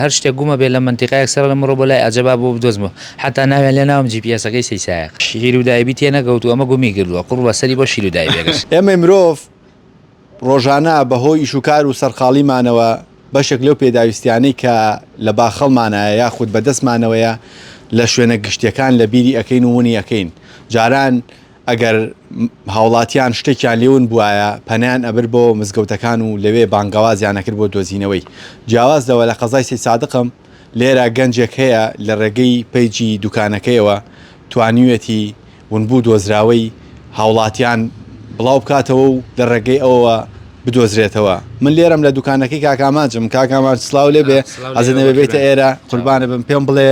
هەر شتێک گومە بێت لە منتیقایەک سەر لە مرۆ بۆ لای ئەجەبا بۆ بدۆزمەوە حتا ناوێن لێ ناوم GPS-ەکەی سەیسایق شیر و دایبی تێنەگەوت و ئەمە گومی کردووە قوڕ بەسەری بۆ شیر و دایبی بێگەشت. ئێمە مرۆڤ ڕۆژانە بەهۆی ئیش و کار و سەرقاڵیمانەوە بەشێک لەو پێداویستیانەی کە لە باخەڵمانایە یاخود بەدەستمانەوەیە لە شوێنە گشتیەکان لە بیری ئەەکەین و ونی ئەەکەین. جاران ئەگەر هاوڵاتیان شتێکیان لێون بواە پەنیان ئەبر بۆ مزگەوتەکان و لەوێ بانگەوازیان نەکرد بۆ دۆزینەوەی. جیاوازەوە لە قەزای سەی سادقم لێرە گەنجێک هەیە لە ڕێگەی پەیجی دوکانەکەیەوە توانیوێتی ونبوو دۆزراوەی هاوڵاتیان بڵاو بکاتەوە و لە ڕێگەی ئەوە بدۆزرێتەوە. من لێرم لە دوکانەکەی کاکاماجم کاکامان سلااو لێ بێ ئەزنەوە بێتە ئێرە قوربانە بم پێم بڵێ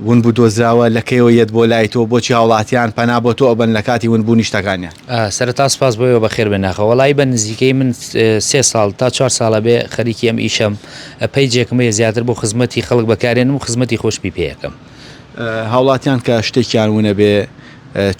ونبوو دۆزراوە لەکەیەوە یەت بۆ لای تۆ بۆچی هاوڵاتیان پەنا بۆ تۆ ئەبن لە کاتی ونبوونی شتەکانیان. سەرەتا سپاس بۆیەوە بەخێر بێناخە وەڵی بە نزیکەی من 3 ساڵ تا 4 ساڵە بێ خەریکی ئەم ئیشەم پەیجێکمە زیاتر بۆ خزمەتی خەڵک بەکارێنم و خزمەتی خۆشبی پێیەکەم. هاوڵاتیان کە شتێکیان ونە بێ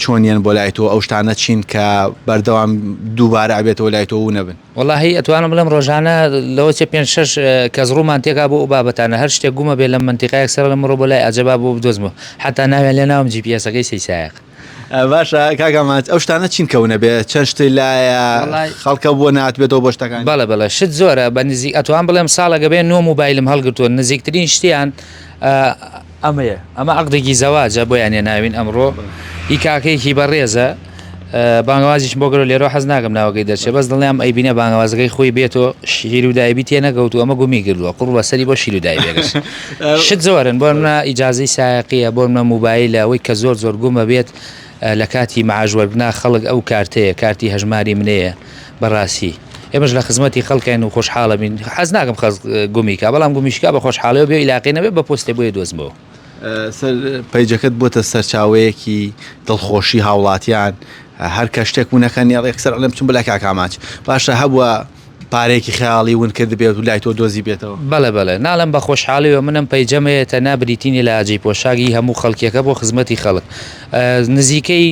چۆنیان بۆ لای تۆ ئەو شتانە چین کە بەردەوام دووبارە ئەبێتەوە لای تۆ و نەبن. وەڵاهی ئەتوانم بڵم ڕۆژانە لەوە چه 5-6 کەس ڕوومان تێکا بۆ بابەتانە هەر شتێک گومە بێت لە منتیقایەک سەر لە مرۆ بۆ لای ئەجەبا بۆ بدۆزمەوە حتا ناوێن لێ ناوم GPS-ەکەی سەیسایق. باشە کاکەمات ئەو شتانە چین کەونە بێ چەند شتی لایە خەڵکە بۆ ناتبێتەوە بۆ شتەکان. بەڵێ شت زۆرە بە نزیک ئەتوان بڵێم ساڵەگە بێ 9 موبایلم هەڵگرتووە نزیکترین شتیان ئەمە عەقدێکی زەواجە بۆیان هێناوین ئەمڕۆ هی کاکەیەکی بەڕێزە بانگەوازیش بۆ گەڕۆ لێرە حەز ناکەم ناوەکەی دەرچێت بەس دڵنیام ئەیبینە بانگەوازەکەی خۆی بێتەوە شیر و دایبی تێنەگەوت و ئەمە گومی کردووە قوڕ بەسەری بۆ شیر و دایبی بێگەشت. شت زۆرن بۆ منە ئیجازەی سایقیە بۆ منە موبایلە ئەوەی کە زۆر گومە بێت لە کاتی مەعاژوەربنا خەڵک ئەو کارتەیە کارتی هەژماری منەیە بەڕاستی ئێمەش لە خزمەتی خەڵکین و خۆشحاڵە بین حەز ناکەم خەڵک گومیکە بەڵام گومیشکا بە خۆشحاڵەوە بێ ئیلاقی نەبێت بە پۆستێ بۆیە دۆزمەوە. پەیجەکەت بۆتە سەرچاوەیەکی دڵخۆشی هاوڵاتیان هەر کە شتێک وونەکەن یاڵێکسەر ئەڵێم چون بەلای کاکاماچ باشە هەبووە پارێکی خەیاڵی ون کرد بێت و لای تۆ دۆزی بێتەوە. بەڵێ ناڵم بە خۆشحاڵیەوە منم پەیجەمەیەتە نابریتینی لە ئاجی پۆشاگی هەموو خەڵکیەکە بۆ خزمەتی خەڵک نزیکەی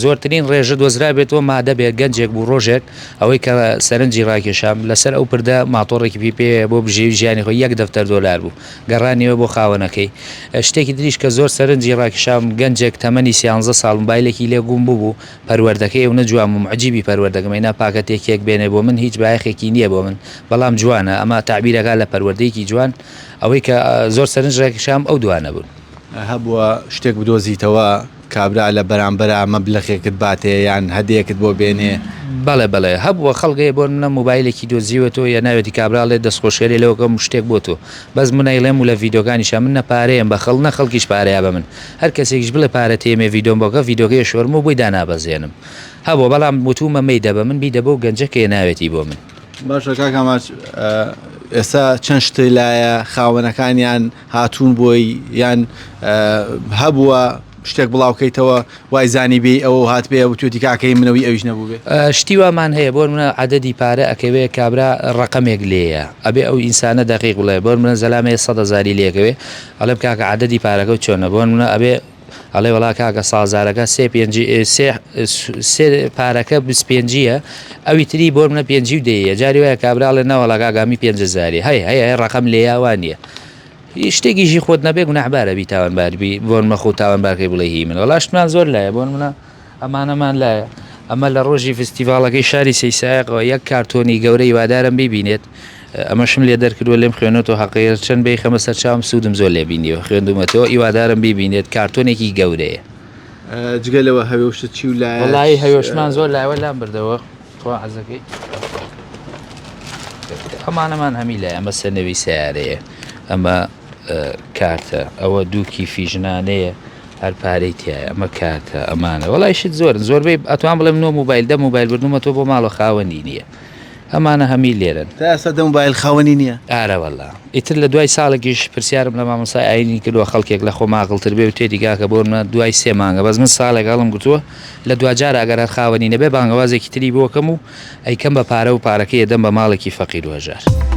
زۆرترین ڕێژە دۆزرا بێتەوە مادە بێت گەنجێک بوو ڕۆژێک ئەوەی کە سەرنجی ڕاکێشام لەسەر ئەو پردە ماتۆڕێکی پێ بۆ بژێوی ژیانی خۆی $1 بوو گەڕانیەوە بۆ خاوەنەکەی. شتێکی دریش کە زۆر سەرنجی ڕاکێشام گەنجێک تەمەنی 13 ساڵ موبایلێکی لێ گوم بوو پەروەردەکەی ئەو نەجوام و معجیبی پەروەردەکەمەی ناپاکەتێکێک بێنێ بۆ من هیچ بایەخێکی نییە بۆ من بەڵام جوانە ئەمە تعبیرەکە لە پەروەردەیەکی جوان ئەوەی کە زۆر سەرنج ڕاکێشام ئەو دوانە بوون. هەبووە شتێک بدۆزیتەوە کابرا لە بەرامبەرە مەبلەغێکت باتێ یان هەدیەکت بۆ بێنێ. بەڵێ هەبووە خەڵگەیە بۆ منە موبایلێکی دۆزیوەتەوە یا ناوێتی کابراڵێ دەستخۆشێری لەوەکەم شتێک بۆ تۆ بەس منەیڵێم و لە ڤیدۆکانیشە من نەپارەیەم بە خەڵ نە خەڵکیش پارەیە بە من هەر کەسێکیش بڵێ پارە تێمێ ڤیدۆم بۆکە ڤیدۆکەی شۆرم و بۆی دانابەزێنم هەبوو بەڵام وتومە مەیدە بە من بیدە بۆ گەنجەکە ناوێتی بۆ من. باشە کاکەماچ ئێستا چەند شتی لایە خاوەنەکانیان هاتوون بۆی یان هەبووە شتێک بڵاوکەیتەوە وای زانی بێ ئەوە هات بێ و توێتی کاکەی منەوەی ئەویش نەبوو بێ. شتی وامان هەیە بۆ منە عەدەدی پارە ئەکەوێ کابرا ڕقەمێک لێیە ئەبێ ئەو ئینسانە دەقیق بڵێ بۆ منە زەلامەیە 100,000 لێکەوێ ئەڵێم کاکە عەدەدی پارەکە و چۆنە بۆ منە ئەبێ ئەڵێ وڵا کاکە سازارەکە سێ پارەکە 25ە ئەوی تری بۆ منە 5 دەیە جاری وایە کابراڵێ نەوەڵا کاگامی 5,000 هەیە ڕقەم لێیاوان نیە شتێکیشی خۆت نەبێ گوناحبارە بی تاوانباربی بۆ منە خۆ تاوانبارکەی بڵێ هی من وەڵاشتمان زۆر لایە بۆ منە ئەمانەمان لایە ئەمە لە ڕۆژی فستیڤالەکەی شاری سەیسایقەوە یەک کارتۆنی گەورە هیوادارم ببینێت ئەمەشم لێ دەرکردووە لێم خوێنێتەوە حەقیقەت چەند بێ خەمە سەرچاوم سوودم زۆر لێ بینیوە خوێندومەتەوە هیوادارم ببینێت کارتۆنێکی گەورەیە. جگەلەوە هەوێشتە چی و لایە؟ وەڵایی هەوێشمان زۆر لایەوە لام بردەوە خوا حەزەکەی ئەمانەمان هەمی لای ئەمە سەرنەوی سیارەیە ئەمە کارتە ئەوە دووکی فیژنانەیە هەر پارەی تایە ئەمە کارتە ئەمانە وەڵای شت زۆربەی ئەتوان بڵێم 9 موبایل 10 موبایل بردومەتەوە بۆ ماڵە خاوەنی نییە ئەمانە هەمی لێرن تا ئێستا 10 موبایل خاوەنی نییە. ئارەوەڵا ئیتر لە دوای ساڵێکیش پرسیارم لە مامۆسای ئاینی کردووە خەڵکێک لە خۆ ماقڵتر بێ و تێتی کاکە بۆ منە دوای 3 مانگە بەس من ساڵێک هەڵم گوتووە لە دوجار ئەگەر هەر خاوەنی نەبێ بانگەوازێکی تری بۆکەم و ئەیکەم بە پارە و پارەکەی دەم بە ماڵێکی فەقیر و هەژار.